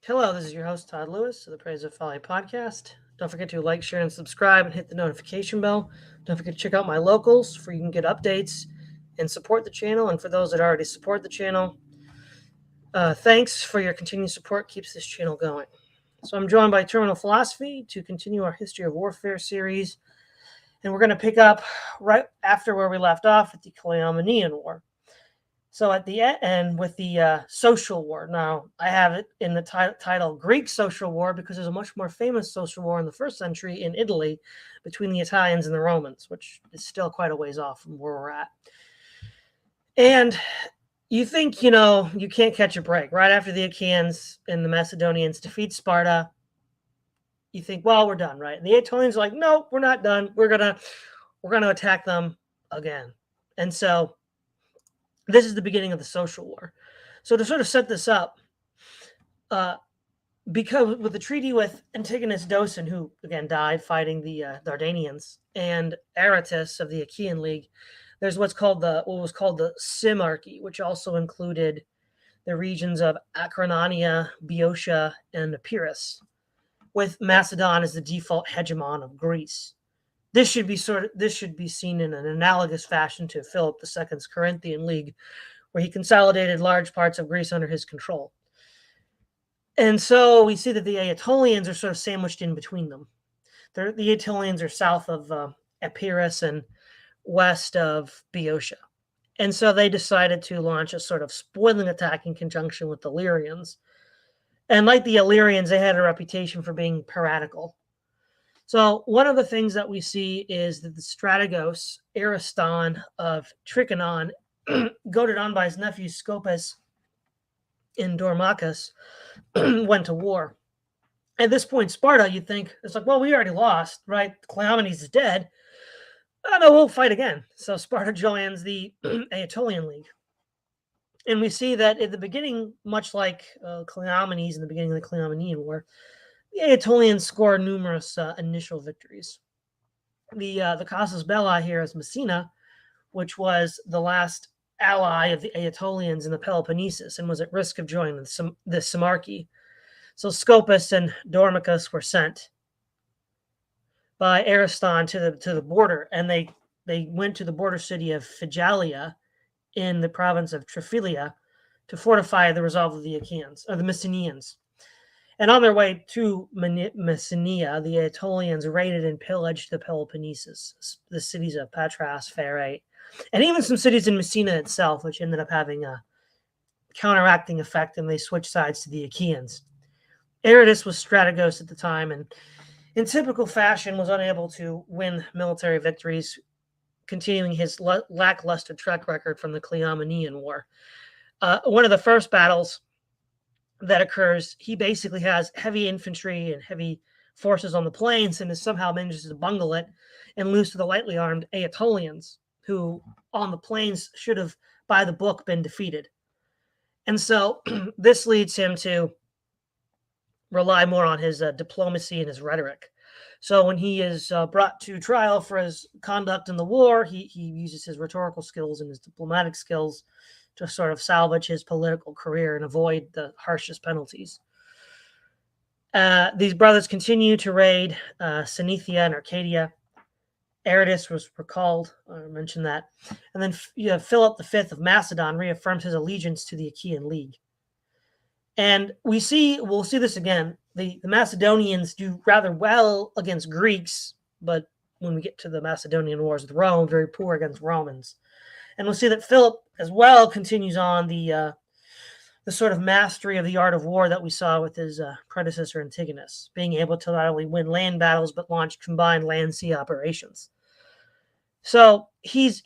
Hello, this is your host, Todd Lewis of the Praise of Folly podcast. Don't forget to like, share, and subscribe and hit the notification bell. Don't forget to check out my locals where you can get updates and support the channel. And for those that already support the channel, thanks for your continued support. Keeps this channel going. So I'm joined by Terminal Philosophy to continue our History of Warfare series. And we're going to pick up right after where we left off at the Cleomenian War. So at the end with the social war. Now, I have it in the title Greek Social War because there's a much more famous social war in the first century in Italy between the Italians and the Romans, which is still quite a ways off from where we're at. And you think, you can't catch a break. Right after the Achaeans and the Macedonians defeat Sparta, you think, well, we're done, right? And the Aetonians are like, no, we're not done. We're gonna attack them again. And so this is the beginning of the social war. So to sort of set this up, because with the treaty with Antigonus Doson, who again died fighting the Dardanians, and Aratus of the Achaean League, there's what was called the Symmarchy, which also included the regions of Acarnania, Boeotia, and Epirus, with Macedon as the default hegemon of Greece. This should be seen in an analogous fashion to Philip II's Corinthian League, where he consolidated large parts of Greece under his control. And so we see that the Aetolians are sort of sandwiched in between them. The Aetolians are south of Epirus and west of Boeotia. And so they decided to launch a sort of spoiling attack in conjunction with the Illyrians. And like the Illyrians, they had a reputation for being piratical. So one of the things that we see is that the strategos, Ariston of Trichonon, goaded on by his nephew Scopas in Dormachus, went to war. At this point, Sparta, you'd think, it's like, well, we already lost, right? Cleomenes is dead. Oh, no, we'll fight again. So Sparta joins the Aetolian League. And we see that at the beginning, much like Cleomenes in the beginning of the Cleomenian War, the Aetolians scored numerous initial victories. The casus belli here is Messina, which was the last ally of the Aetolians in the Peloponnesus and was at risk of joining the Symmarchy. So Scopas and Dormachus were sent by Ariston to the border, and they went to the border city of Phygalia in the province of Tryphilia to fortify the resolve of the Achaeans, or the Messenians. And on their way to Messenia, the Aetolians raided and pillaged the Peloponnesus, the cities of Patras, Pherae, and even some cities in Messina itself, which ended up having a counteracting effect, and they switched sides to the Achaeans. Aratus was strategos at the time, and in typical fashion was unable to win military victories, continuing his lackluster track record from the Cleomenian War. One of the first battles that occurs, he basically has heavy infantry and heavy forces on the plains and somehow manages to bungle it and lose to the lightly armed Aetolians, who on the plains should have, by the book, been defeated. And so this leads him to rely more on his diplomacy and his rhetoric. So when he is brought to trial for his conduct in the war, he uses his rhetorical skills and his diplomatic skills to sort of salvage his political career and avoid the harshest penalties. These brothers continue to raid Cynetia and Arcadia. Aratus was recalled, I mentioned that. And then Philip V of Macedon reaffirms his allegiance to the Achaean League. And we'll see this again. The Macedonians do rather well against Greeks, but when we get to the Macedonian wars with Rome, very poor against Romans. And we'll see that Philip as well continues on the sort of mastery of the art of war that we saw with his predecessor Antigonus, being able to not only win land battles but launch combined land-sea operations. So he's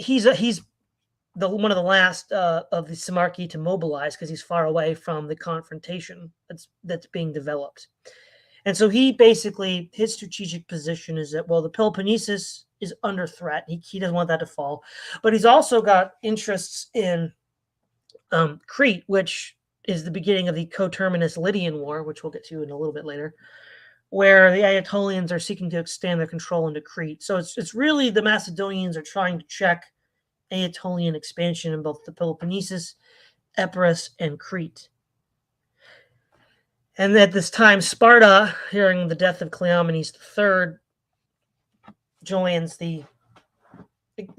one of the last of the Symmarchy to mobilize because he's far away from the confrontation that's being developed. And so his strategic position is that, well, the Peloponnesus is under threat. He doesn't want that to fall. But he's also got interests in Crete, which is the beginning of the coterminous Lydian War, which we'll get to in a little bit later, where the Aetolians are seeking to extend their control into Crete. So it's really the Macedonians are trying to check Aetolian expansion in both the Peloponnesus, Epirus, and Crete. And at this time, Sparta, hearing the death of Cleomenes III, joins the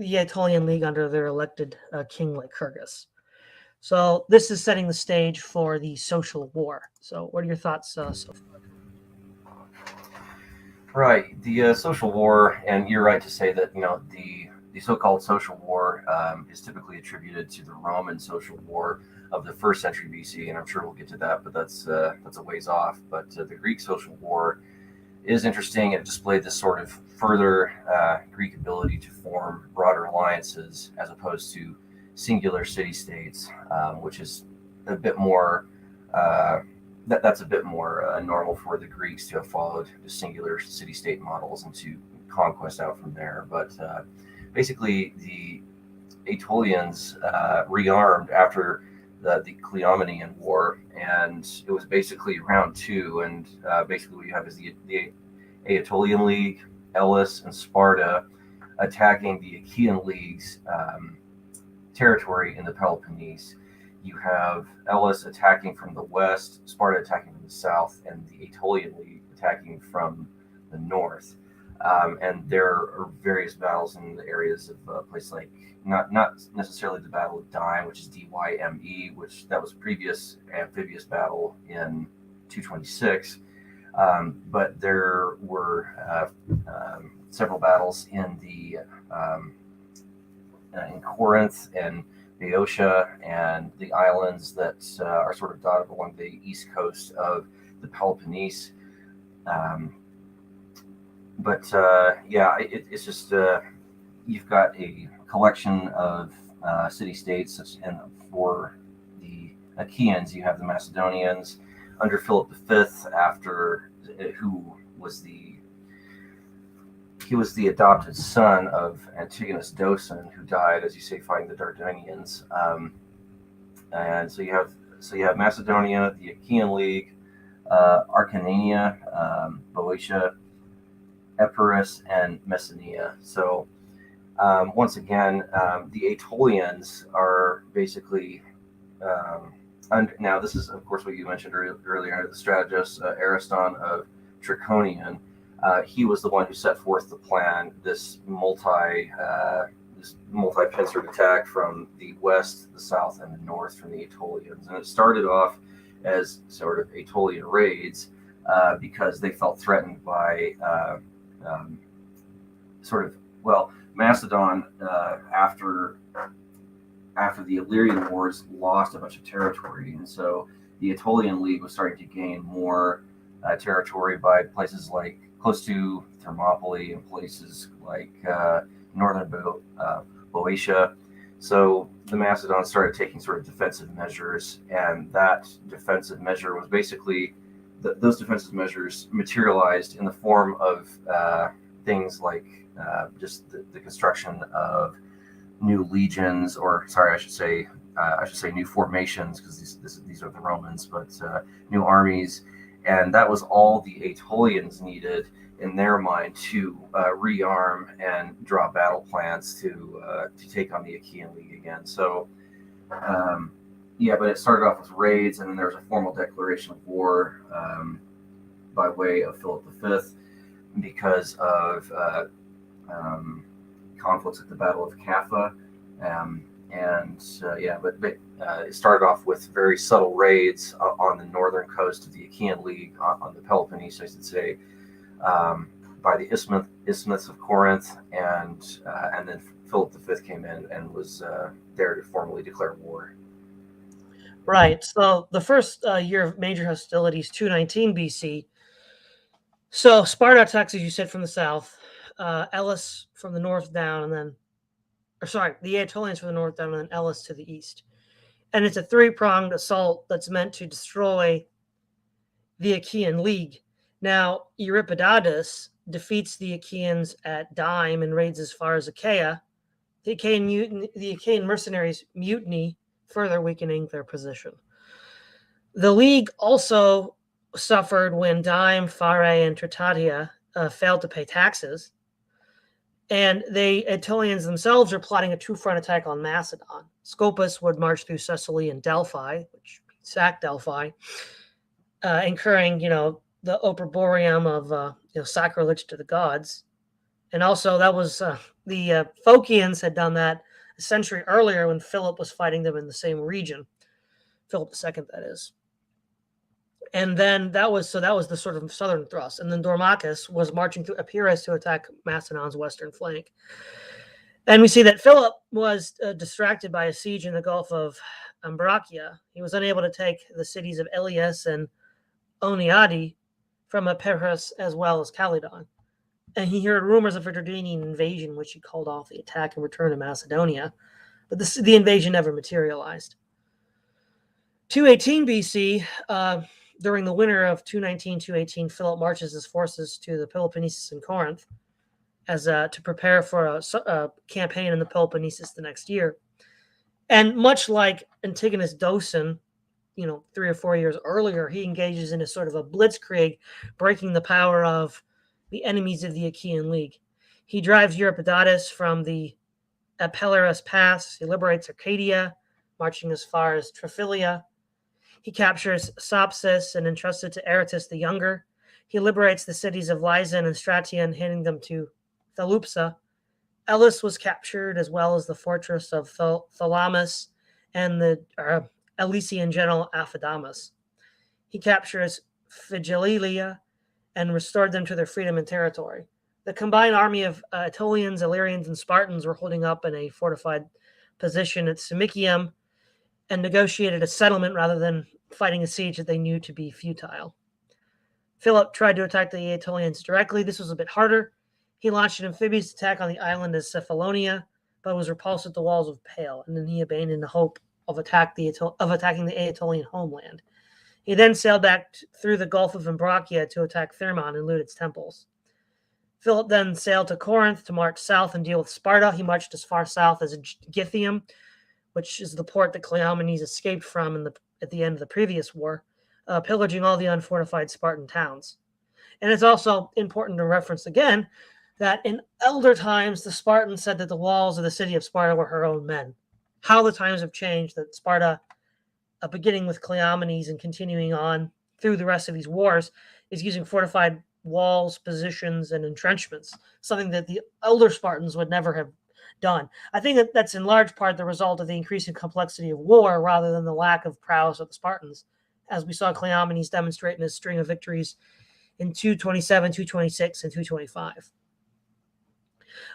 Aetolian League under their elected king Lycurgus. So this is setting the stage for the social war. So what are your thoughts so far? Right, the social war, and you're right to say that the so-called social war is typically attributed to the Roman social war of the first century BC, and I'm sure we'll get to that, but that's a ways off. But the Greek social war is interesting. It displayed this sort of further Greek ability to form broader alliances as opposed to singular city-states, which is a bit more uh, that's a bit more normal for the Greeks to have followed the singular city-state models and to conquest out from there. But basically, the Aetolians rearmed after the Cleomenian War, and it was basically round two. And basically, what you have is the Aetolian League, Elis, and Sparta attacking the Achaean League's territory in the Peloponnese. You have Elis attacking from the west, Sparta attacking from the south, and the Aetolian League attacking from the north. And there are various battles in the areas of places like not necessarily the Battle of Dyme, which is Dyme, which that was a previous amphibious battle in 226. But there were several battles in Corinth and Boeotia and the islands that are sort of dotted along the east coast of the Peloponnese. Um, it's just you've got a collection of city states, and for the Achaeans, you have the Macedonians under Philip V, after who was the adopted son of Antigonus Doson, who died, as you say, fighting the Dardanians. And so you have Macedonia, the Achaean League, Acarnania, Boeotia, Epirus, and Messenia. So once again, the Aetolians are basically now this is of course what you mentioned earlier, the strategist Ariston of Trachonian. He was the one who set forth the plan, this multi-pincered attack from the west, the south, and the north from the Aetolians. And it started off as sort of Aetolian raids because they felt threatened by Macedon after the Illyrian Wars lost a bunch of territory, and so the Aetolian League was starting to gain more territory by places like close to Thermopylae and places like northern Boeotia. So the Macedons started taking sort of defensive measures, and that defensive measure was basically those defensive measures materialized in the form of things like just the construction of new legions, or sorry, I should say new formations, because these are the Romans, but new armies, and that was all the Aetolians needed in their mind to rearm and draw battle plans to take on the Achaean League again. So but it started off with raids, and then there was a formal declaration of war by way of Philip V because of conflicts at the Battle of Caffa. It started off with very subtle raids on the northern coast of the Achaean League, on the Peloponnese, I should say, by the Isthmus of Corinth, and then Philip V came in and was there to formally declare war. Right. So the first year of major hostilities, 219 BC. So Sparta attacks, as you said, from the south, Elis from the north down, and then, the Aetolians from the north down, and then Elis to the east. And it's a three-pronged assault that's meant to destroy the Achaean League. Now, Euripidatus defeats the Achaeans at Dyme and raids as far as Achaia. The Achaean mercenaries mutiny, further weakening their position. The League also suffered when Dyme, Pherae, and Tritatia failed to pay taxes. And the Aetolians themselves are plotting a two-front attack on Macedon. Scopas would march through Sicily and Delphi, which sacked Delphi. incurring, the opprobrium of, sacrilege to the gods. And also, that was the Phocians had done that a century earlier when Philip was fighting them in the same region. Philip II, that is. And then that was the sort of southern thrust. And then Dormachus was marching through Epirus to attack Macedon's western flank. And we see that Philip was distracted by a siege in the Gulf of Umbracia. He was unable to take the cities of Elias and Oniadi from Epirus as well as Calydon. And he heard rumors of a Dardanian invasion, which he called off the attack and returned to Macedonia. But the invasion never materialized. 218 BC, during the winter of 219-218, Philip marches his forces to the Peloponnesus and Corinth as to prepare for a campaign in the Peloponnesus the next year. And much like Antigonus Doson, 3 or 4 years earlier, he engages in a sort of a blitzkrieg, breaking the power of the enemies of the Achaean League. He drives Eurypidatus from the Apellerus Pass. He liberates Arcadia, marching as far as Triphylia. He captures Sopsis and entrusts it to Aratus the Younger. He liberates the cities of Lyson and Stration, handing them to Thalupsa. Elis was captured, as well as the fortress of Thalamus and the Elysian general Aphidamus. He captures Phigililia and restored them to their freedom and territory. The combined army of Aetolians, Illyrians, and Spartans were holding up in a fortified position at Symmachium and negotiated a settlement rather than fighting a siege that they knew to be futile. Philip tried to attack the Aetolians directly. This was a bit harder. He launched an amphibious attack on the island of Cephalonia, but was repulsed at the walls of Pale, and then he abandoned the hope of attacking the Aetolian homeland. He then sailed back through the Gulf of Umbracia to attack Thermon and loot its temples. Philip then sailed to Corinth to march south and deal with Sparta. He marched as far south as Githium, which is the port that Cleomenes escaped from at the end of the previous war, pillaging all the unfortified Spartan towns. And it's also important to reference again that in elder times, the Spartans said that the walls of the city of Sparta were her own men. How the times have changed, that Sparta, beginning with Cleomenes and continuing on through the rest of these wars, is using fortified walls, positions, and entrenchments, something that the elder Spartans would never have done. I think that's in large part the result of the increasing complexity of war rather than the lack of prowess of the Spartans, as we saw Cleomenes demonstrate in his string of victories in 227, 226, and 225.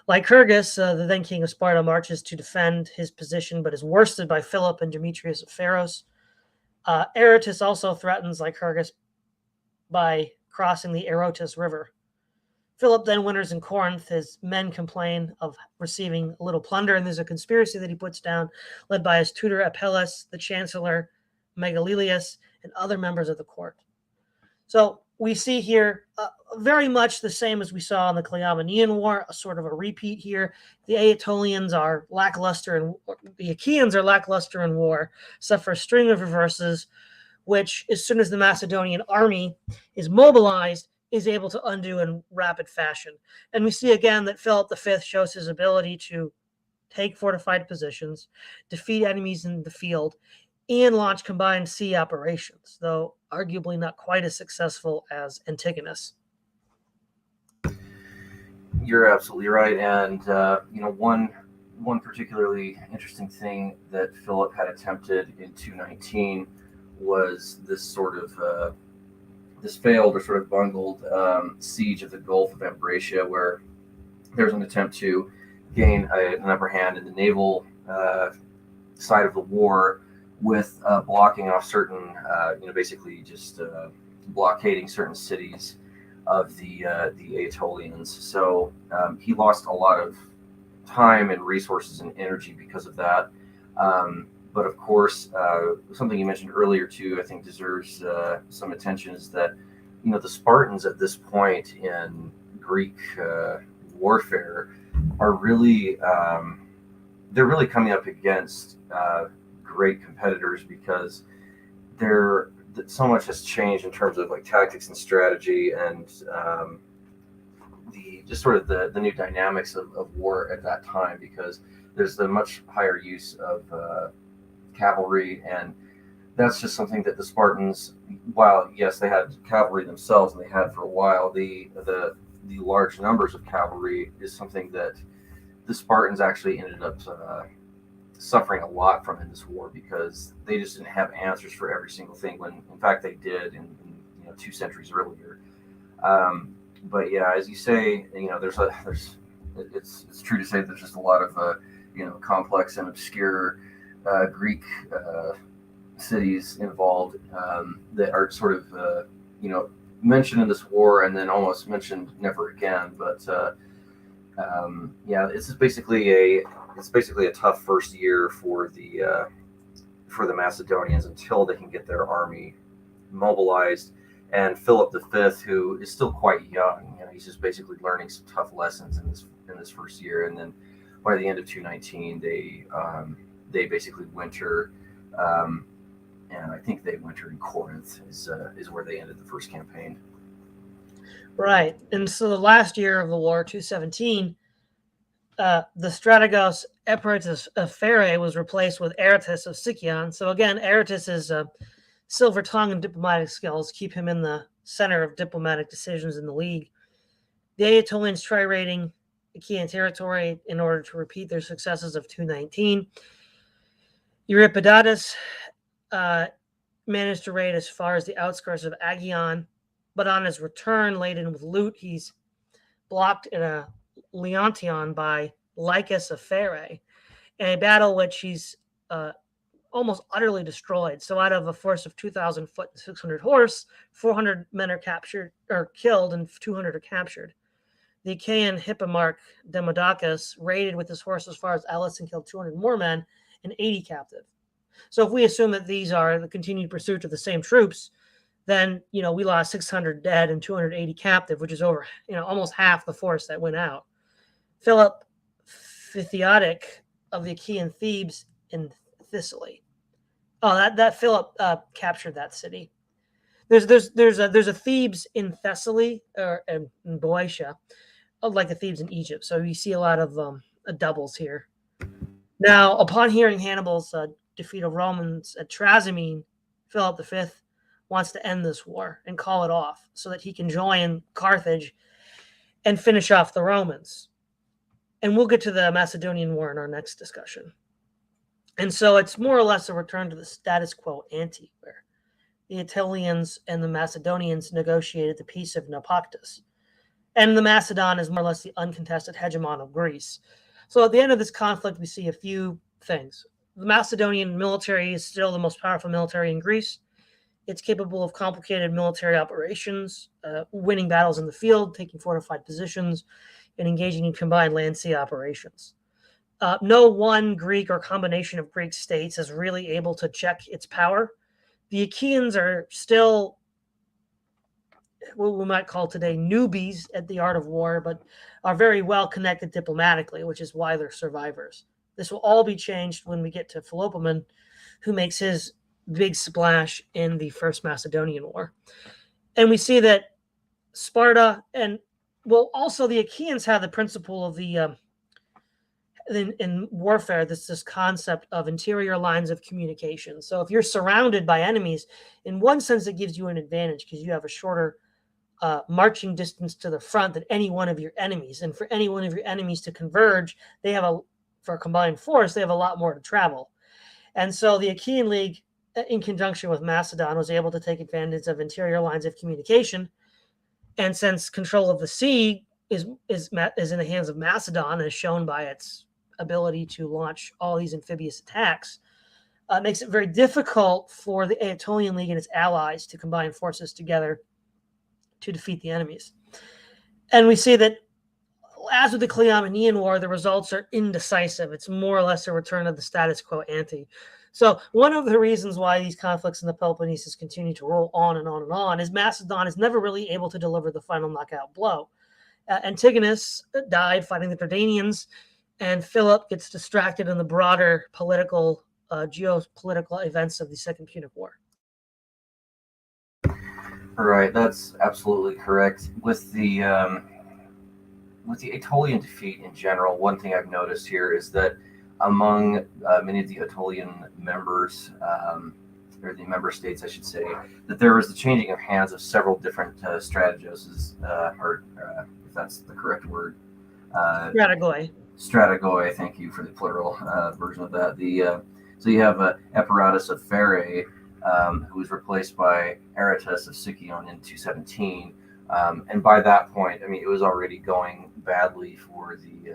Lycurgus, the then king of Sparta, marches to defend his position, but is worsted by Philip and Demetrius of Pharos. Aratus also threatens Lycurgus by crossing the Eurotas River. Philip then winters in Corinth. His men complain of receiving a little plunder, and there's a conspiracy that he puts down, led by his tutor Apelles, the chancellor Megalelius, and other members of the court. So we see here very much the same as we saw in the Cleomenian War, a sort of a repeat here. The Aetolians are lackluster, and the Achaeans are lackluster in war, suffer a string of reverses, which, as soon as the Macedonian army is mobilized, is able to undo in rapid fashion. And we see again that Philip V shows his ability to take fortified positions, defeat enemies in the field, and launch combined sea operations, though arguably not quite as successful as Antigonus. You're absolutely right. And, one particularly interesting thing that Philip had attempted in 219 was this sort of this failed or sort of bungled siege of the Gulf of Umbracia, where there was an attempt to gain an upper hand in the naval side of the war with blocking off certain, basically just blockading certain cities of the Aetolians. So he lost a lot of time and resources and energy because of that. But of course, something you mentioned earlier too, I think deserves some attention, is that the Spartans at this point in Greek warfare are really they're really coming up against great competitors, because so much has changed in terms of like tactics and strategy, and the new dynamics of war at that time, because there's a much higher use of cavalry, and that's just something that the Spartans, while yes, they had cavalry themselves, and they had for a while, the large numbers of cavalry is something that the Spartans actually ended up suffering a lot from in this war, because they just didn't have answers for every single thing, when in fact they did in 2 centuries earlier. But yeah, as you say, it's true to say there's just a lot of complex and obscure Greek cities involved that are sort of mentioned in this war and then almost mentioned never again. But this is basically a tough first year for the Macedonians until they can get their army mobilized. And Philip V, who is still quite young, he's just basically learning some tough lessons in this first year. And then by the end of 219, they basically winter, and I think they winter in Corinth is where they ended the first campaign. Right, and so the last year of the war, 217, the Strategos Eperitus of Pherae was replaced with Aretus of Sicyon. So again, Aretus's silver tongue and diplomatic skills keep him in the center of diplomatic decisions in the league. The Aetolians try raiding Achaean territory in order to repeat their successes of 219. Euripidatus managed to raid as far as the outskirts of Agion, but on his return, laden with loot, he's blocked in a Leontion by Lycus of Pherae, in a battle which he's almost utterly destroyed. So out of a force of 2,000 foot and 600 horse, 400 men are captured or killed and 200 are captured. The Achaean Hippomarch Demodocus raided with his horse as far as Elis and killed 200 more men and 80 captive. So if we assume that these are the continued pursuit of the same troops, then we lost 600 dead and 280 captive, which is over almost half the force that went out. Philip Phthiotic of the Achaean Thebes in Thessaly. Oh, that Philip captured that city. There's a Thebes in Thessaly or in Boeotia, like the Thebes in Egypt. So you see a lot of doubles here. Now, upon hearing Hannibal's defeat of Romans at Trasimene, Philip V wants to end this war and call it off so that he can join Carthage and finish off the Romans. And we'll get to the Macedonian War in our next discussion. And so it's more or less a return to the status quo ante, where the Aetolians and the Macedonians negotiated the Peace of Naupactus. And the Macedon is more or less the uncontested hegemon of Greece. So at the end of this conflict, we see a few things. The Macedonian military is still the most powerful military in Greece. It's capable of complicated military operations, winning battles in the field, taking fortified positions, and engaging in combined land-sea operations. No one Greek or combination of Greek states is really able to check its power. The Achaeans are still what we might call today newbies at the art of war, but are very well connected diplomatically, which is why they're survivors. This will all be changed when we get to Philopoemen, who makes his big splash in the First Macedonian War. And we see that Sparta also the Achaeans have the principle of the in warfare, this concept of interior lines of communication. So if you're surrounded by enemies, in one sense, it gives you an advantage because you have a shorter marching distance to the front than any one of your enemies. And for any one of your enemies to converge, for a combined force, they have a lot more to travel. And so the Achaean League, in conjunction with Macedon, was able to take advantage of interior lines of communication. And since control of the sea is in the hands of Macedon, as shown by its ability to launch all these amphibious attacks, makes it very difficult for the Aetolian League and its allies to combine forces together to defeat the enemies. And we see that, as with the Cleomenian War, the results are indecisive. It's more or less a return of the status quo ante. So one of the reasons why these conflicts in the Peloponnesus continue to roll on and on and on is Macedon is never really able to deliver the final knockout blow. Antigonus died fighting the Dardanians, and Philip gets distracted in the broader geopolitical events of the Second Punic War. Right, that's absolutely correct. With the Aetolian defeat in general, one thing I've noticed here is that among many of the Aetolian members, or the member states, I should say, that there was the changing of hands of several different strategoses, or if that's the correct word. Strategoi. Strategoi, thank you for the plural version of that. So you have Epiratus of Pherae, who was replaced by Aratus of Sicyon in 217. And by that point, I mean, it was already going badly for the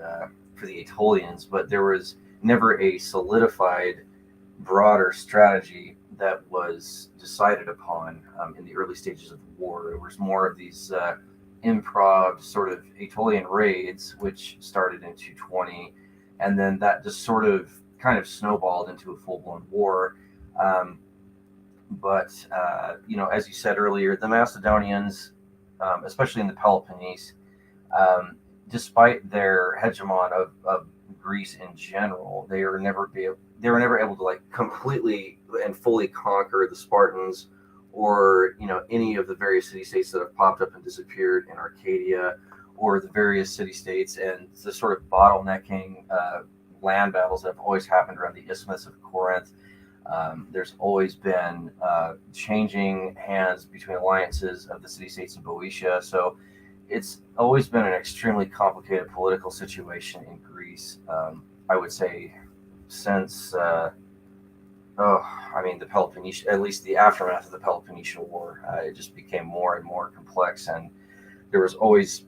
Aetolians, but there was never a solidified, broader strategy that was decided upon in the early stages of the war. It was more of these improv sort of Aetolian raids, which started in 220, and then that just sort of kind of snowballed into a full-blown war. But as you said earlier, the Macedonians, especially in the Peloponnese, despite their hegemon of Greece in general, they were never able to like completely and fully conquer the Spartans, or any of the various city-states that have popped up and disappeared in Arcadia, or the various city-states and the sort of bottlenecking land battles that have always happened around the Isthmus of Corinth. There's always been changing hands between alliances of the city-states in Boeotia. So it's always been an extremely complicated political situation in Greece. I would say since the Peloponnesian, at least the aftermath of the Peloponnesian War, it just became more and more complex, and there was always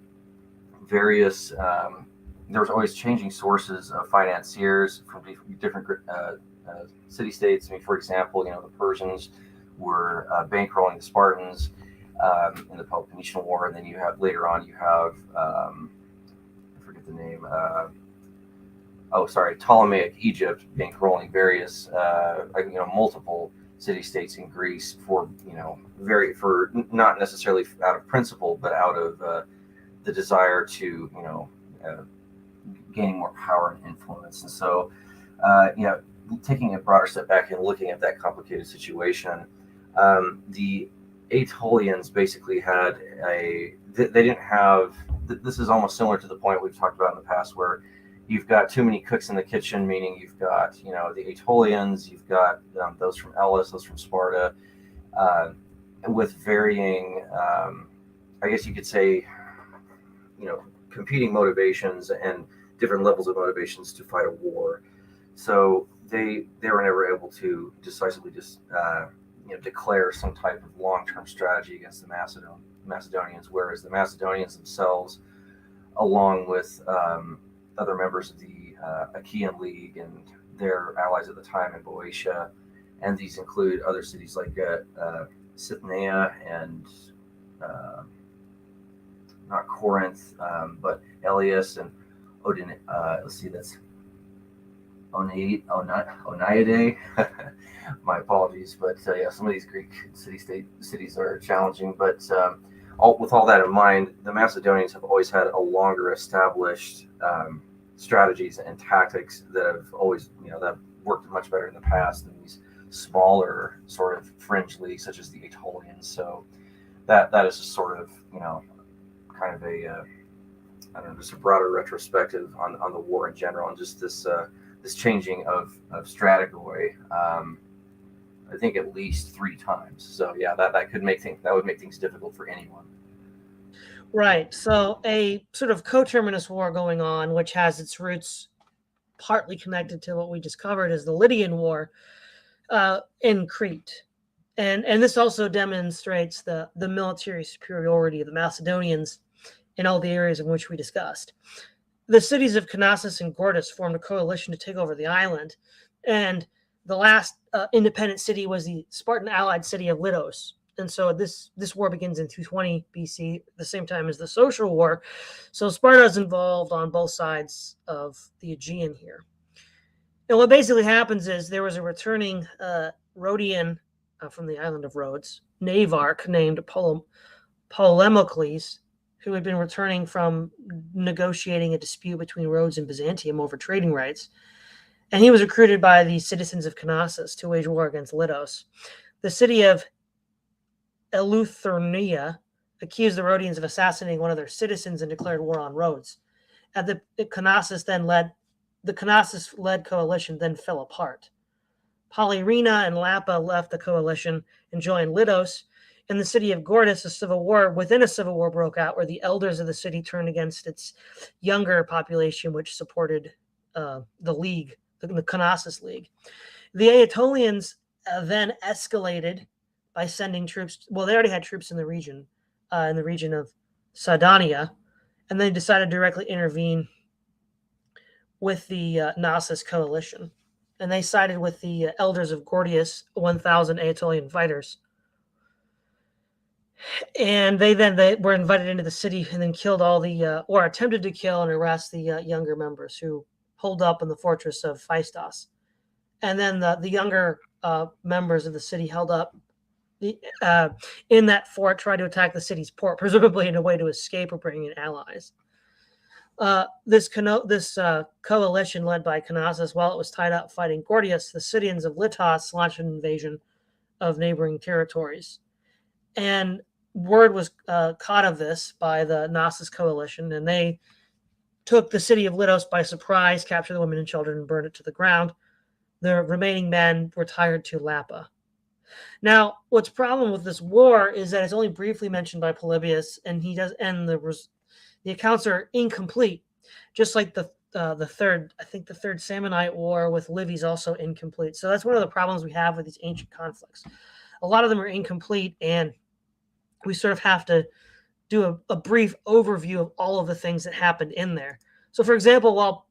changing sources of financiers from different city-states. I mean, for example, the Persians were bankrolling the Spartans in the Peloponnesian War, and then later on you have I forget the name. Ptolemaic Egypt bankrolling various multiple city-states in Greece for not necessarily out of principle, but out of the desire to gaining more power and influence. And so taking a broader step back and looking at that complicated situation, the Aetolians basically had they didn't have. This is almost similar to the point we've talked about in the past, where you've got too many cooks in the kitchen, meaning you've got the Aetolians, you've got those from Elis, those from Sparta, with varying, I guess you could say, competing motivations and different levels of motivations to fight a war. So they were never able to decisively just declare some type of long-term strategy against the Macedonians, whereas the Macedonians themselves, along with other members of the Achaean League and their allies at the time in Boeotia, and these include other cities like Sithnea and not Corinth, but Elias and Odin. That's Oneidae. My apologies, but some of these Greek cities are challenging. But with all that in mind, the Macedonians have always had a longer established strategies and tactics that have always, that have worked much better in the past than these smaller sort of fringe leagues such as the Aetolians. So that is just sort of, kind of just a broader retrospective on the war in general, and just this changing of strategoi. I think at least 3 times. So yeah, that would make things difficult for anyone. Right. So a sort of coterminous war going on, which has its roots partly connected to what we just covered, is the Lydian War in Crete. And this also demonstrates the military superiority of the Macedonians in all the areas in which we discussed. The cities of Knossos and Gortys formed a coalition to take over the island, and the last independent city was the Spartan allied city of Lidos. And so this war begins in 220 BC, the same time as the Social War. So Sparta is involved on both sides of the Aegean here. And what basically happens is there was a returning Rhodian from the island of Rhodes, Navarch named Polemocles, who had been returning from negotiating a dispute between Rhodes and Byzantium over trading rights. And he was recruited by the citizens of Knossos to wage war against Lidos. The city of Eleuthernia accused the Rhodians of assassinating one of their citizens and declared war on Rhodes. And the Knossos-led coalition then fell apart. Polyrrhena and Lappa left the coalition and joined Lidos. In the city of Gortys, a civil war broke out, where the elders of the city turned against its younger population, which supported the League, the Knossos League. The Aetolians then escalated by sending troops. Well, they already had troops in the region of Sardinia, and they decided to directly intervene with the Knossos coalition. And they sided with the elders of Gordius, 1,000 Aetolian fighters. And they were invited into the city and then killed all or attempted to kill and arrest the younger members who holed up in the fortress of Phaistos. And then the younger members of the city held up in that fort, tried to attack the city's port, presumably in a way to escape or bring in allies. This coalition led by Knossos, while it was tied up fighting Gordius, the Scythians of Litos launched an invasion of neighboring territories. And word was caught of this by the Knossos coalition, and they took the city of Lidos by surprise, captured the women and children, and burned it to the ground. The remaining men retired to Lappa. Now, what's the problem with this war is that it's only briefly mentioned by Polybius, and the accounts are incomplete, just like the third Samnite war with Livy is also incomplete. So that's one of the problems we have with these ancient conflicts. A lot of them are incomplete, and we sort of have to do a brief overview of all of the things that happened in there. So, for example,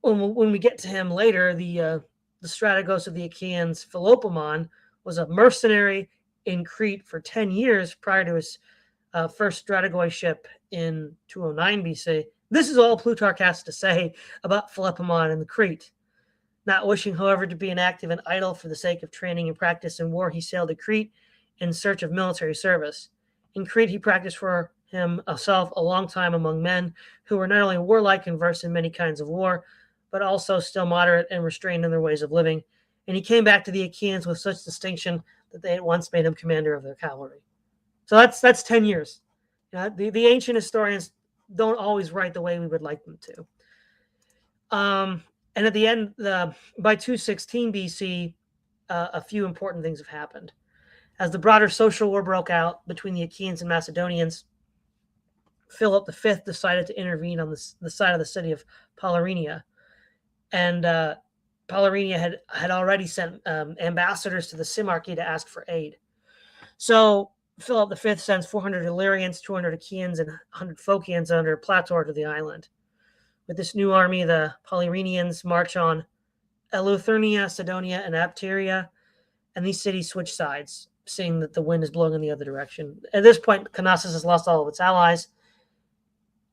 when we get to him later, the strategos of the Achaeans, Philopemon, was a mercenary in Crete for 10 years prior to his first strategoyship in 209 BC. This is all Plutarch has to say about Philopemon and the Crete. Not wishing, however, to be inactive and idle for the sake of training and practice in war, he sailed to Crete in search of military service. In Crete, he practiced for himself a long time among men who were not only warlike and versed in many kinds of war, but also still moderate and restrained in their ways of living. And he came back to the Achaeans with such distinction that they at once made him commander of their cavalry. So that's 10 years. The ancient historians don't always write the way we would like them to. And at the end, by 216 BC, a few important things have happened. As the broader social war broke out between the Achaeans and Macedonians, Philip V decided to intervene on the side of the city of Polyrrhenia. And Polyrrhenia had already sent ambassadors to the Symmarchy to ask for aid. So Philip V sends 400 Illyrians, 200 Achaeans, and 100 Phocians under Plator to the island. With this new army, the Polyrrhenians march on Eleuthernia, Cydonia, and Apteria, and these cities switch sides, seeing that the wind is blowing in the other direction. At this point, Knossos has lost all of its allies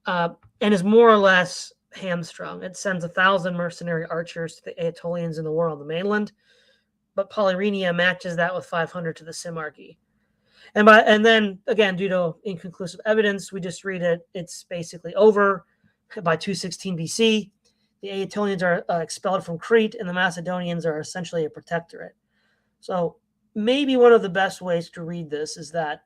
and is more or less hamstrung. It sends 1,000 mercenary archers to the Aetolians in the war on the mainland, but Polyrrhenia matches that with 500 to the Symmarchy. And then, again, due to inconclusive evidence, we just read it. It's basically over by 216 BC. The Aetolians are expelled from Crete, and the Macedonians are essentially a protectorate. So maybe one of the best ways to read this is that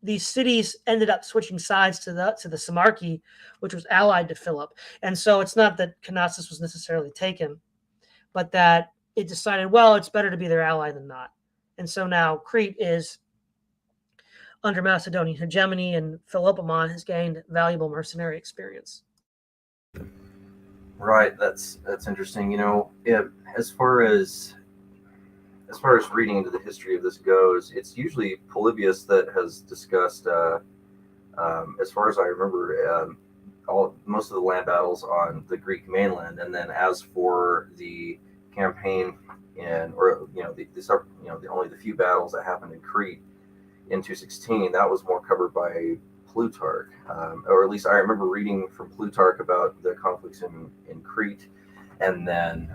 these cities ended up switching sides to the Symmarchy, which was allied to Philip. And so it's not that Knossos was necessarily taken, but that it decided, well, it's better to be their ally than not. And so now Crete is under Macedonian hegemony, and Philopemon has gained valuable mercenary experience. Right, that's interesting. As far as reading into the history of this goes, it's usually Polybius that has discussed, as far as I remember, most of the land battles on the Greek mainland, and then as for the campaign only the few battles that happened in Crete in 216, that was more covered by Plutarch, or at least I remember reading from Plutarch about the conflicts in Crete, and then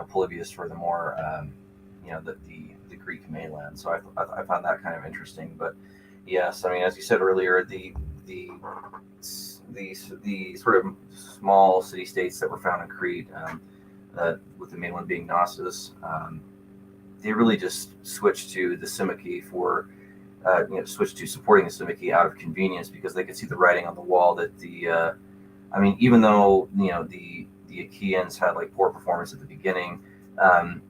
Polybius for the more the Greek mainland. So I found that kind of interesting. But yes, I mean, as you said earlier, the sort of small city states that were found in Crete, with the main one being Knossos, they really just switched to the Symmarchy switched to supporting the Symmarchy out of convenience, because they could see the writing on the wall that even though the Achaeans had like poor performance at the beginning,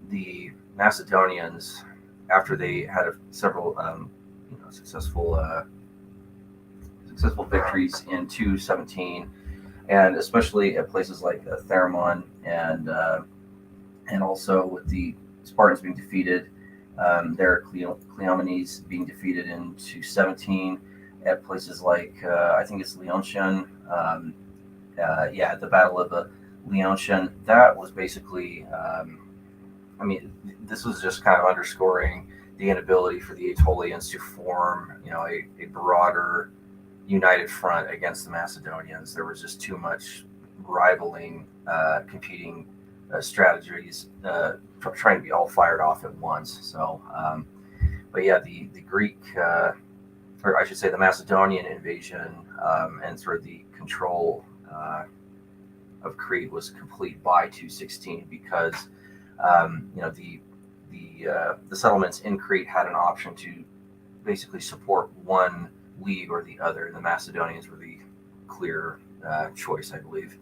the Macedonians, after they had several successful victories in 217, and especially at places like Thermon and also with the Spartans being defeated, there Cleomenes being defeated in 217 at places like I think it's Leontien. The Battle of Leontien. That was basically, this was just kind of underscoring the inability for the Aetolians to form, a broader, united front against the Macedonians. There was just too much rivaling, competing strategies, trying to be all fired off at once. So, the Greek, or I should say, the Macedonian invasion and sort of the control of Crete was complete by 216 because the settlements in Crete had an option to basically support one league or the other. The Macedonians were the clear choice, I believe.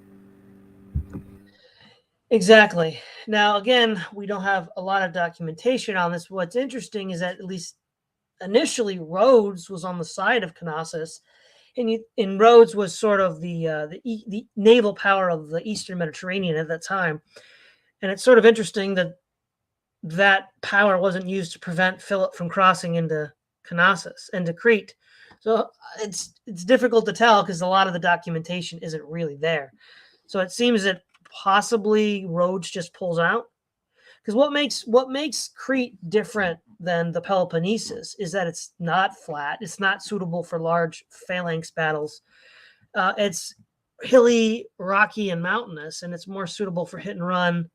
Exactly. Now, again, we don't have a lot of documentation on this. What's interesting is that at least initially Rhodes was on the side of Knossos, and Rhodes was sort of the naval power of the Eastern Mediterranean at that time. And it's sort of interesting that power wasn't used to prevent Philip from crossing into Knossos, into Crete. So it's difficult to tell because a lot of the documentation isn't really there. So it seems that possibly Rhodes just pulls out. Because what makes Crete different than the Peloponnesus is that it's not flat. It's not suitable for large phalanx battles. It's hilly, rocky, and mountainous, and it's more suitable for hit and run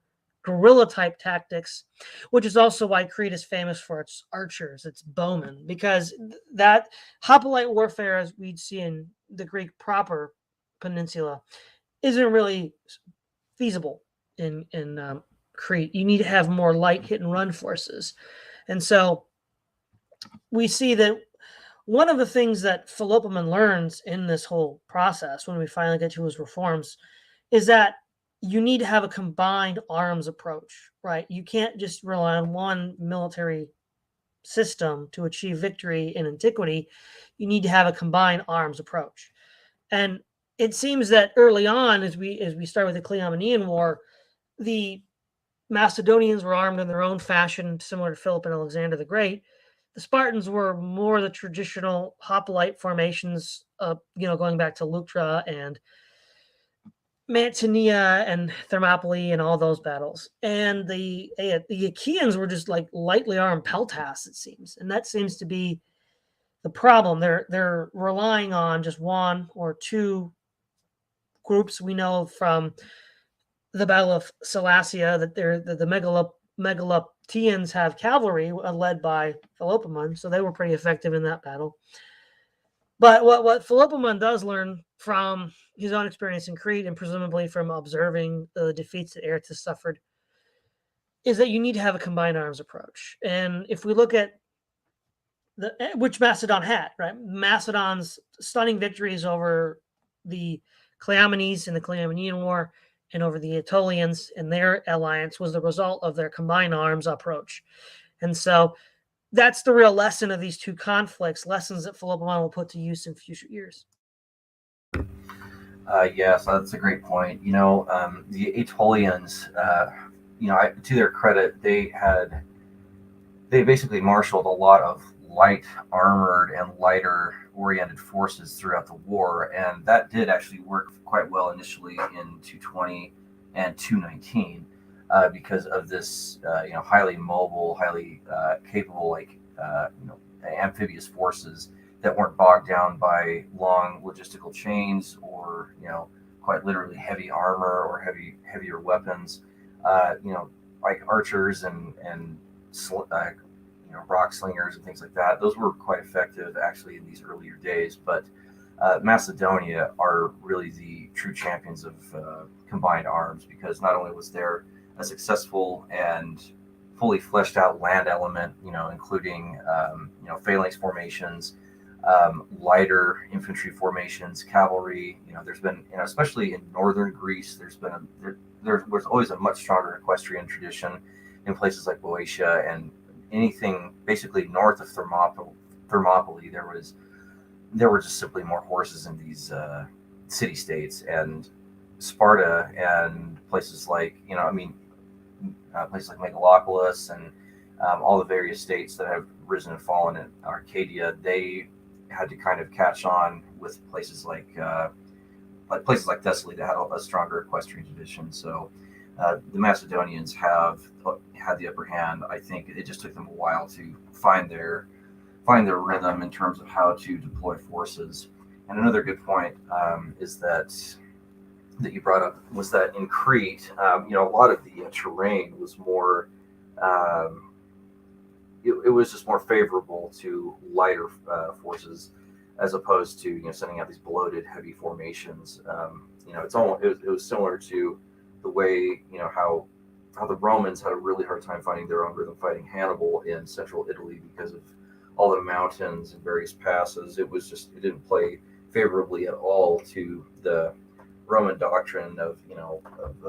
guerrilla type tactics, which is also why Crete is famous for its archers, its bowmen, because that hoplite warfare, as we'd see in the Greek proper peninsula, isn't really feasible in Crete. You need to have more light hit and run forces. And so we see that one of the things that Philopoemen learns in this whole process, when we finally get to his reforms, is that you need to have a combined arms approach, right? You can't just rely on one military system to achieve victory in antiquity. You need to have a combined arms approach. And it seems that early on, as we start with the Cleomenian War, the Macedonians were armed in their own fashion, similar to Philip and Alexander the Great. The Spartans were more the traditional hoplite formations, going back to Leuctra and Mantinea and Thermopylae and all those battles. And the Achaeans were just like lightly armed peltasts, it seems. And that seems to be the problem. They're relying on just one or two groups. We know from the Battle of Salacia that the Megaloptians have cavalry led by Philopoemen, so they were pretty effective in that battle. But what Philopoemen does learn from his own experience in Crete and presumably from observing the defeats that Aretas suffered is that you need to have a combined arms approach. And if we look at which Macedon had, right? Macedon's stunning victories over the Cleomenes in the Cleomenian War and over the Aetolians and their alliance was the result of their combined arms approach. And so that's the real lesson of these two conflicts, lessons that Philopoemen will put to use in future years. Yes, that's a great point. The Aetolians, to their credit, they basically marshaled a lot of light armored and lighter oriented forces throughout the war, and that did actually work quite well initially in 220 and 219 because of this highly mobile, highly capable amphibious forces that weren't bogged down by long logistical chains or quite literally heavy armor or heavier weapons, like archers and rock slingers and things like that. Those were quite effective actually in these earlier days, but Macedonia are really the true champions of combined arms, because not only was there a successful and fully fleshed out land element, including phalanx formations, lighter infantry formations, cavalry. There's been, especially in northern Greece, there was always a much stronger equestrian tradition in places like Boeotia and anything basically north of Thermopylae, there were just simply more horses in these city states, and Sparta and places like places like Megalopolis and all the various states that have risen and fallen in Arcadia, they had to kind of catch on with places like Thessaly that had a stronger equestrian tradition. So the Macedonians have had the upper hand. I think it just took them a while to find their rhythm in terms of how to deploy forces. And another good point is that you brought up was that in Crete, a lot of the terrain was more. It was just more favorable to lighter forces as opposed to sending out these bloated heavy formations. It was similar to the way how the Romans had a really hard time finding their own rhythm fighting Hannibal in central Italy because of all the mountains and various passes. It didn't play favorably at all to the Roman doctrine of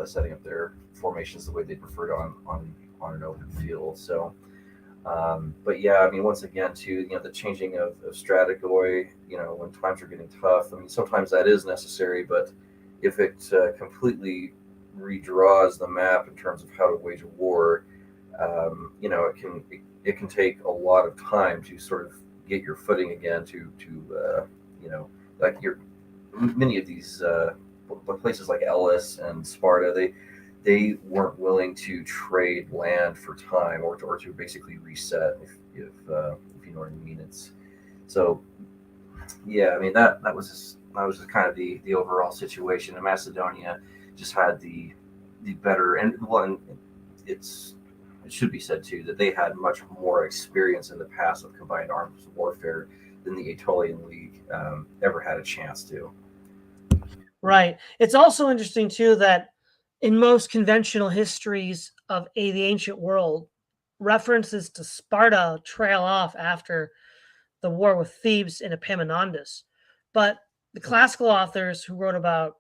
setting up their formations the way they preferred on an open field. So, but yeah, I mean, once again, too, the changing of strategoi, when times are getting tough. I mean, sometimes that is necessary, but if it completely redraws the map in terms of how to wage a war, it can take a lot of time to sort of get your footing again. Like many of these places like Elis and Sparta, they weren't willing to trade land for time or to basically reset, if you know what I mean. It's so yeah. I mean that was just kind of the overall situation. And Macedonia just had the better and one. It should be said too that they had much more experience in the past of combined arms warfare than the Aetolian League ever had a chance to. Right. It's also interesting too that in most conventional histories of the ancient world, references to Sparta trail off after the war with Thebes and Epaminondas. But the classical authors who wrote about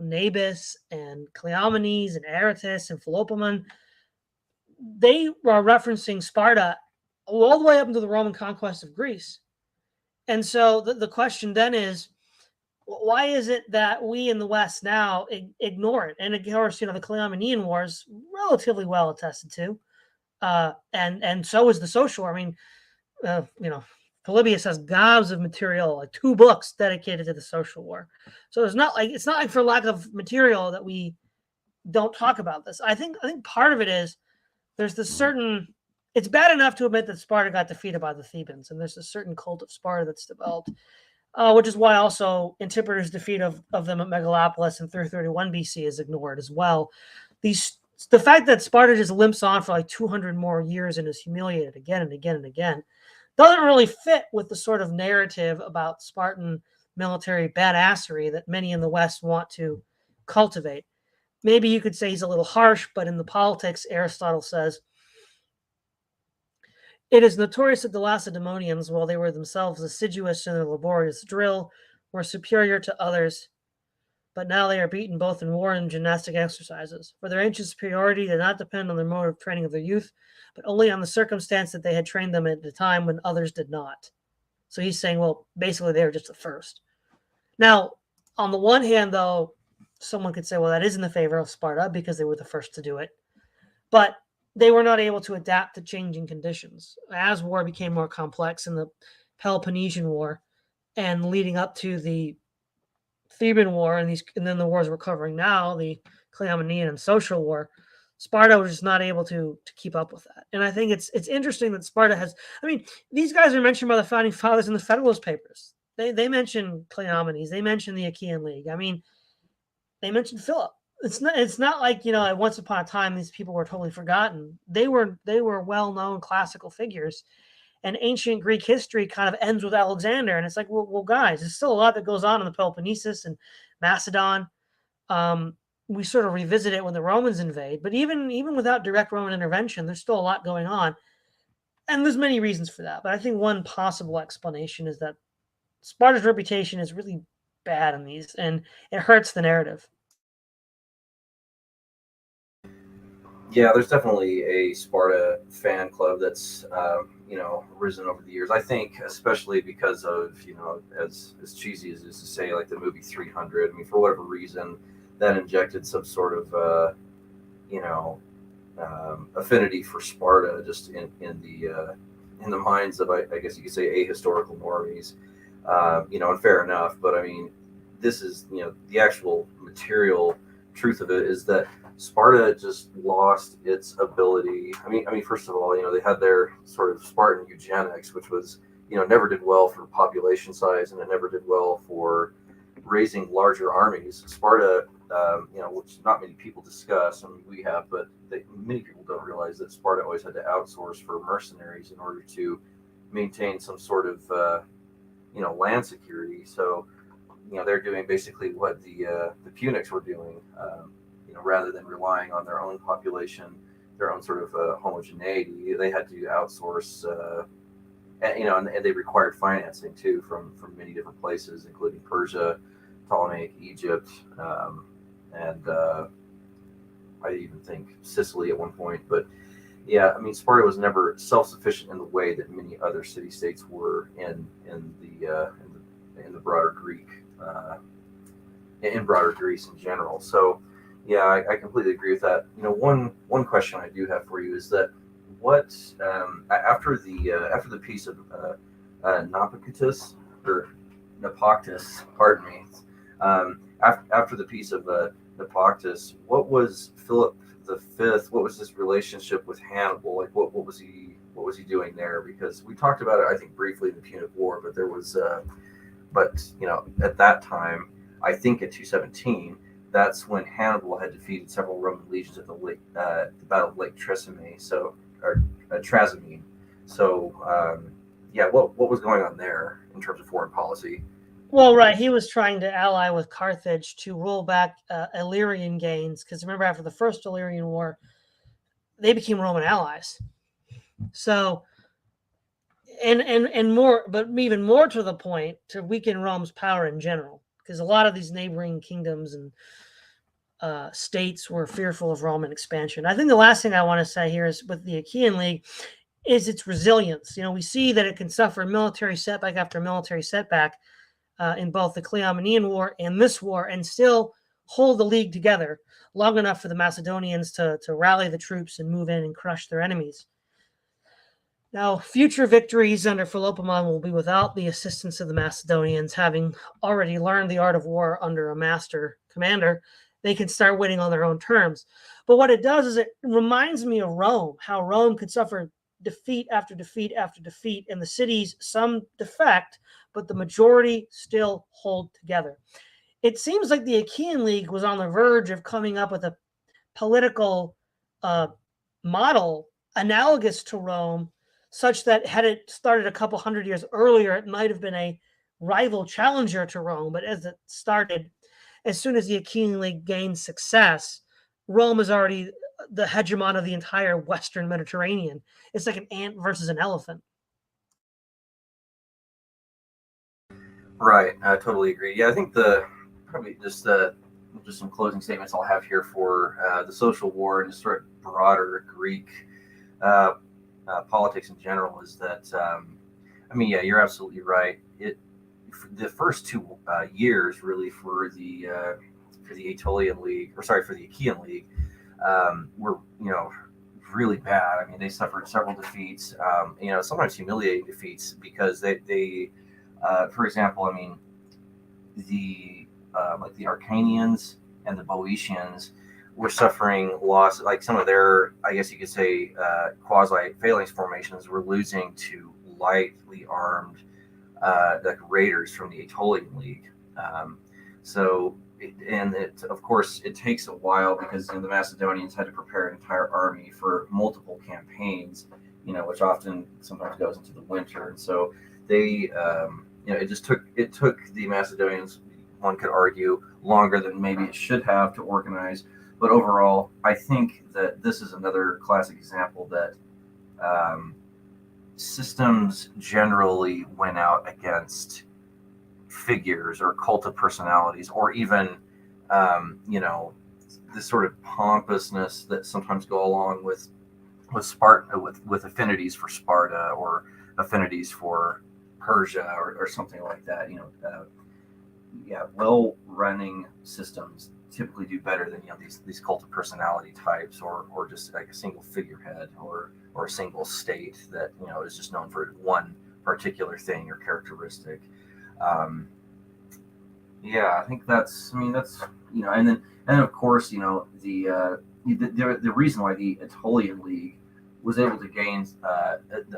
Nabis and Cleomenes and Aratus and Philopoemen, they are referencing Sparta all the way up into the Roman conquest of Greece. And so the question then is, why is it that we in the West now ignore it? And of course, the Cleomenian War is relatively well attested to, and so is the social war. I mean, Polybius has gobs of material, like 2 books dedicated to the social war. So it's not like for lack of material that we don't talk about this. I think part of it is there's this certain. It's bad enough to admit that Sparta got defeated by the Thebans, and there's a certain cult of Sparta that's developed, which is why also Antipater's defeat of them at Megalopolis in 331 BC is ignored as well. The fact that Sparta just limps on for like 200 more years and is humiliated again and again and again doesn't really fit with the sort of narrative about Spartan military badassery that many in the West want to cultivate. Maybe you could say he's a little harsh, but in the Politics, Aristotle says, it is notorious that the Lacedaemonians, while they were themselves assiduous in their laborious drill, were superior to others, but now they are beaten both in war and gymnastic exercises. For their ancient superiority did not depend on the mode of training of their youth, but only on the circumstance that they had trained them at a time when others did not. So he's saying, well, basically they were just the first. Now, on the one hand, though, someone could say, well, that is in the favor of Sparta because they were the first to do it. But they were not able to adapt to changing conditions. As war became more complex in the Peloponnesian War and leading up to the Theban War and then the wars we're covering now, the Cleomenian and Social War, Sparta was just not able to keep up with that. And I think it's interesting that Sparta has. I mean, these guys are mentioned by the founding fathers in the Federalist Papers. They mention Cleomenes. They mention the Achaean League. I mean, they mentioned Philip. It's not like once upon a time these people were totally forgotten. They were well known classical figures, and ancient Greek history kind of ends with Alexander, and it's like, well, guys, there's still a lot that goes on in the Peloponnesus and Macedon. We sort of revisit it when the Romans invade, but even without direct Roman intervention, there's still a lot going on, and there's many reasons for that. But I think one possible explanation is that Sparta's reputation is really bad in these, and it hurts the narrative. Yeah, there's definitely a Sparta fan club that's risen over the years. I think especially because of as cheesy as it is to say, like the movie 300. I mean, for whatever reason, that injected some sort of you know affinity for Sparta just in the minds of I guess you could say ahistorical normies. And fair enough, but I mean, this is the actual material truth of it is that Sparta just lost its ability. I mean, first of all, they had their sort of Spartan eugenics, which was never did well for population size, and it never did well for raising larger armies. Sparta, which not many people discuss. I mean, we have, but many people don't realize that Sparta always had to outsource for mercenaries in order to maintain some sort of land security. So they're doing basically what the Punics were doing. Rather than relying on their own population, their own sort of homogeneity, they had to outsource. And they required financing too from many different places, including Persia, Ptolemaic Egypt, and I even think Sicily at one point. But yeah, I mean, Sparta was never self-sufficient in the way that many other city-states were in the broader Greek in broader Greece in general. So yeah, I completely agree with that. One question I do have for you is that what after the peace of Naupactus or Naupactus, pardon me, after the peace of Naupactus, what was Philip the Fifth? What was his relationship with Hannibal? Like, what was he doing there? Because we talked about it, I think, briefly in the Punic War, but there was, at that time, I think at 217, that's when Hannibal had defeated several Roman legions at the Battle of Lake Trasimene. So, or Trasimene. So, what was going on there in terms of foreign policy? Well, right, he was trying to ally with Carthage to roll back Illyrian gains, because remember, after the first Illyrian War, they became Roman allies. So, and more, but even more to the point, to weaken Rome's power in general, because a lot of these neighboring kingdoms and states were fearful of Roman expansion. I think the last thing I want to say here is with the Achaean League is its resilience. We see that it can suffer military setback after military setback in both the Cleomenian War and this war, and still hold the league together long enough for the Macedonians to rally the troops and move in and crush their enemies. Now, future victories under Philopoemen will be without the assistance of the Macedonians, having already learned the art of war under a master commander. They can start winning on their own terms. But what it does is it reminds me of Rome, how Rome could suffer defeat after defeat after defeat, and the cities, some defect, but the majority still hold together. It seems like the Achaean League was on the verge of coming up with a political model analogous to Rome, such that had it started a couple hundred years earlier, it might have been a rival challenger to Rome. But as it started, as soon as the Achaean League gained success, Rome is already the hegemon of the entire Western Mediterranean. It's like an ant versus an elephant. Right, I totally agree. Yeah, I think the probably just some closing statements I'll have here for the social war and just sort of broader Greek uh, politics in general is that I mean, yeah, you're absolutely right. The first 2 years really for the Aetolian League, or sorry, for the Achaean League, were really bad. I mean, they suffered several defeats, sometimes humiliating defeats because for example, I mean, the like the Arcanians and the Boeotians were suffering loss. Like some of their, I guess you could say, quasi phalanx formations were losing to lightly armed like raiders from the Aetolian League. So, of course, it takes a while because the Macedonians had to prepare an entire army for multiple campaigns, which often sometimes goes into the winter, and so they, it took the Macedonians, one could argue, longer than maybe it should have to organize. But overall, I think that this is another classic example that systems generally win out against figures or cult of personalities, or even this sort of pompousness that sometimes go along with Sparta, with affinities for Sparta or affinities for Persia or something like that. Well running systems typically do better than these cult of personality types or just like a single figurehead or a single state that is just known for one particular thing or characteristic. I think that's and then of course the reason why the Aetolian League was able to gain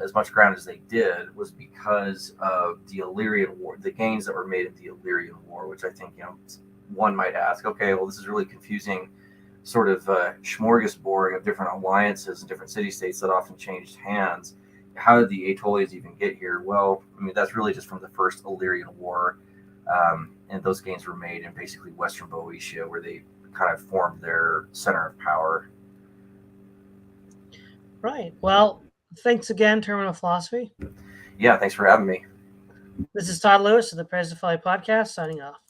as much ground as they did was because of the Illyrian War, the gains that were made in the Illyrian War, which I think one might ask, okay, well, this is really confusing sort of smorgasbord of different alliances and different city-states that often changed hands. How did the Aetolians even get here? Well, that's really just from the first Illyrian War, and those gains were made in basically Western Boeotia, where they kind of formed their center of power. Right. Well, thanks again, Terminal Philosophy. Yeah, thanks for having me. This is Todd Lewis of the President Folly Podcast, signing off.